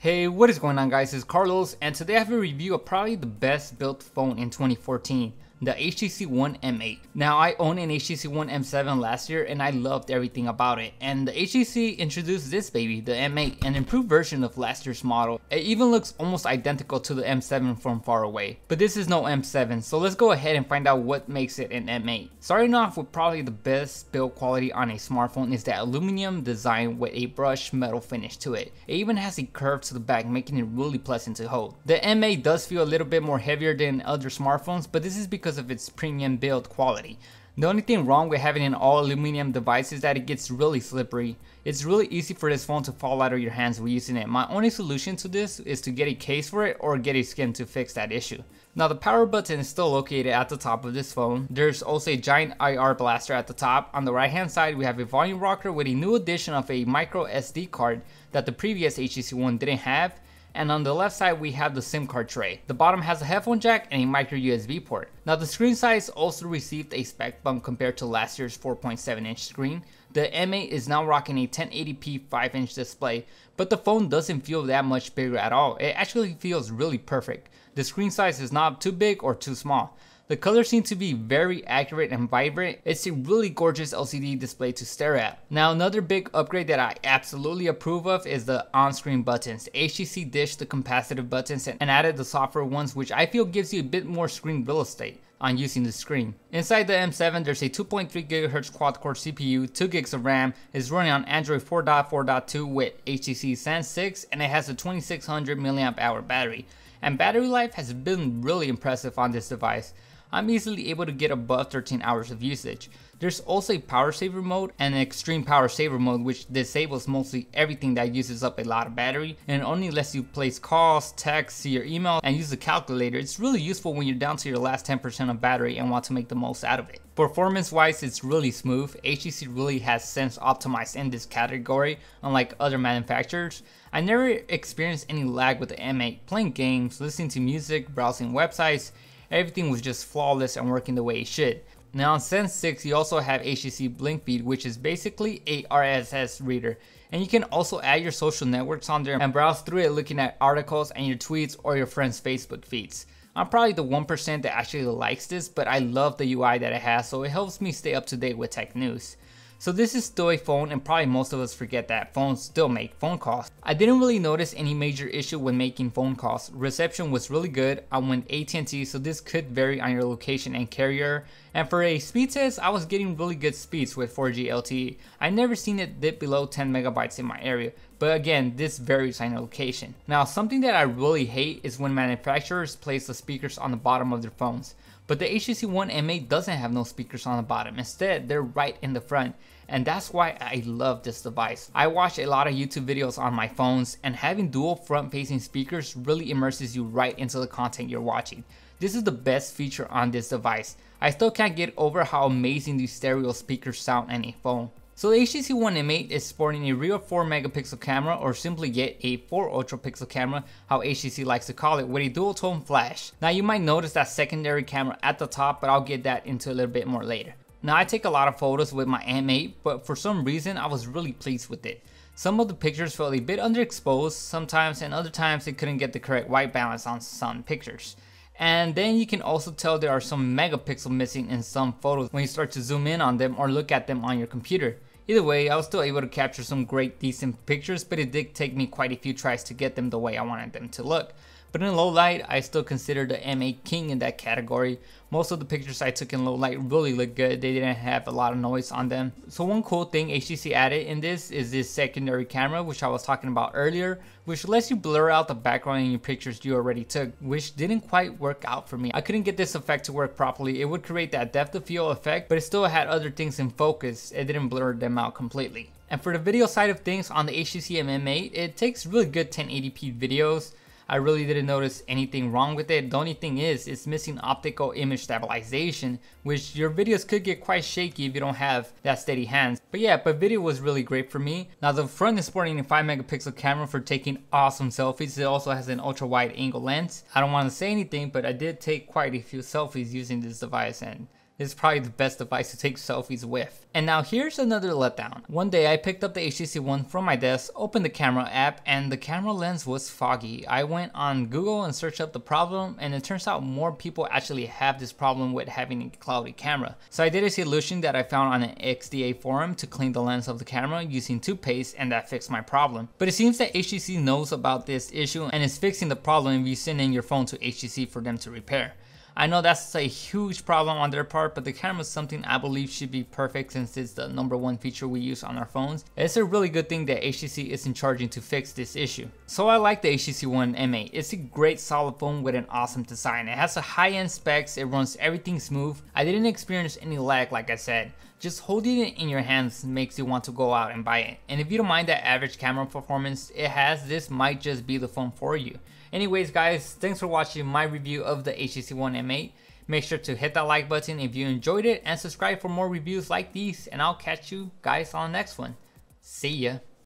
Hey, what is going on guys, it's Carlos, and today I have a review of probably the best built phone in 2014, the HTC One M8. Now I owned an HTC One M7 last year and I loved everything about it, and the HTC introduced this baby, the M8, an improved version of last year's model. It even looks almost identical to the M7 from far away, but this is no M7, so let's go ahead and find out what makes it an M8. Starting off with probably the best build quality on a smartphone is that aluminum design with a brushed metal finish to it. It even has a curve to the back, making it really pleasant to hold. The M8 does feel a little bit more heavier than other smartphones, but this is because of its premium build quality. The only thing wrong with having an all aluminum device is that it gets really slippery. It's really easy for this phone to fall out of your hands while using it. My only solution to this is to get a case for it or get a skin to fix that issue. Now the power button is still located at the top of this phone. There's also a giant IR blaster at the top. On the right hand side we have a volume rocker with a new addition of a micro SD card that the previous HTC One didn't have. And on the left side we have the SIM card tray. The bottom has a headphone jack and a micro USB port. Now the screen size also received a spec bump compared to last year's 4.7 inch screen. The M8 is now rocking a 1080p 5-inch display, but the phone doesn't feel that much bigger at all. It actually feels really perfect. The screen size is not too big or too small. The colors seem to be very accurate and vibrant. It's a really gorgeous LCD display to stare at. Now another big upgrade that I absolutely approve of is the on-screen buttons. HTC ditched the capacitive buttons and added the software ones, which I feel gives you a bit more screen real estate on using the screen. Inside the M7 there's a 2.3 GHz quad-core CPU, 2 gigs of RAM, is running on Android 4.4.2 with HTC Sense 6, and it has a 2600 mAh battery. And battery life has been really impressive on this device. I'm easily able to get above 13 hours of usage. There's also a power saver mode and an extreme power saver mode, which disables mostly everything that uses up a lot of battery and only lets you place calls, texts, see your email, and use the calculator. It's really useful when you're down to your last 10% of battery and want to make the most out of it. Performance wise, it's really smooth. HTC really has sense optimized in this category, unlike other manufacturers. I never experienced any lag with the M8. Playing games, listening to music, browsing websites, everything was just flawless and working the way it should. Now on Sense 6 you also have HTC Blink Feed, which is basically a RSS reader, and you can also add your social networks on there and browse through it looking at articles and your tweets or your friends' Facebook feeds. I'm probably the 1% that actually likes this, but I love the UI that it has, so it helps me stay up to date with tech news. So this is still a phone, and probably most of us forget that phones still make phone calls. I didn't really notice any major issue when making phone calls. Reception was really good. I went AT&T, so this could vary on your location and carrier. And for a speed test, I was getting really good speeds with 4G LTE. I never seen it dip below 10 megabytes in my area, but again, this varies on your location. Now something that I really hate is when manufacturers place the speakers on the bottom of their phones. But the HTC One M8 doesn't have no speakers on the bottom. Instead, they're right in the front. And that's why I love this device. I watch a lot of YouTube videos on my phones, and having dual front-facing speakers really immerses you right into the content you're watching. This is the best feature on this device. I still can't get over how amazing these stereo speakers sound on a phone. So the HTC One M8 is sporting a rear 4 megapixel camera, or simply yet a 4 ultra pixel camera, how HTC likes to call it, with a dual tone flash. Now you might notice that secondary camera at the top, but I'll get that into a little bit more later. Now I take a lot of photos with my M8, but for some reason I was really pleased with it. Some of the pictures felt a bit underexposed sometimes, and other times it couldn't get the correct white balance on some pictures. And then you can also tell there are some megapixels missing in some photos when you start to zoom in on them or look at them on your computer. Either way, I was still able to capture some great decent pictures, but it did take me quite a few tries to get them the way I wanted them to look. But in low light, I still consider the M8 king in that category. Most of the pictures I took in low light really look good. They didn't have a lot of noise on them. So one cool thing HTC added in this is this secondary camera, which I was talking about earlier, which lets you blur out the background in your pictures you already took, which didn't quite work out for me. I couldn't get this effect to work properly. It would create that depth of field effect, but it still had other things in focus. It didn't blur them out completely. And for the video side of things on the HTC M8, it takes really good 1080p videos. I really didn't notice anything wrong with it. The only thing is, it's missing optical image stabilization, which your videos could get quite shaky if you don't have that steady hands. But yeah, video was really great for me. Now the front is sporting a 5 megapixel camera for taking awesome selfies. It also has an ultra wide angle lens. I don't want to say anything, but I did take quite a few selfies using this device, and It's probably the best device to take selfies with. And now here's another letdown. One day I picked up the HTC One from my desk, opened the camera app, and the camera lens was foggy. I went on Google and searched up the problem, and it turns out more people actually have this problem with having a cloudy camera. So I did a solution that I found on an XDA forum to clean the lens of the camera using toothpaste, and that fixed my problem. But it seems that HTC knows about this issue and is fixing the problem if you send in your phone to HTC for them to repair. I know that's a huge problem on their part, but the camera is something I believe should be perfect since it's the #1 feature we use on our phones. It's a really good thing that HTC isn't charging to fix this issue. So I like the HTC One M8. It's a great solid phone with an awesome design. It has a high-end specs, it runs everything smooth. I didn't experience any lag like I said. Just holding it in your hands makes you want to go out and buy it. And if you don't mind that average camera performance it has, this might just be the phone for you. Anyways guys, thanks for watching my review of the HTC One M8. Make sure to hit that like button if you enjoyed it and subscribe for more reviews like these, and I'll catch you guys on the next one. See ya.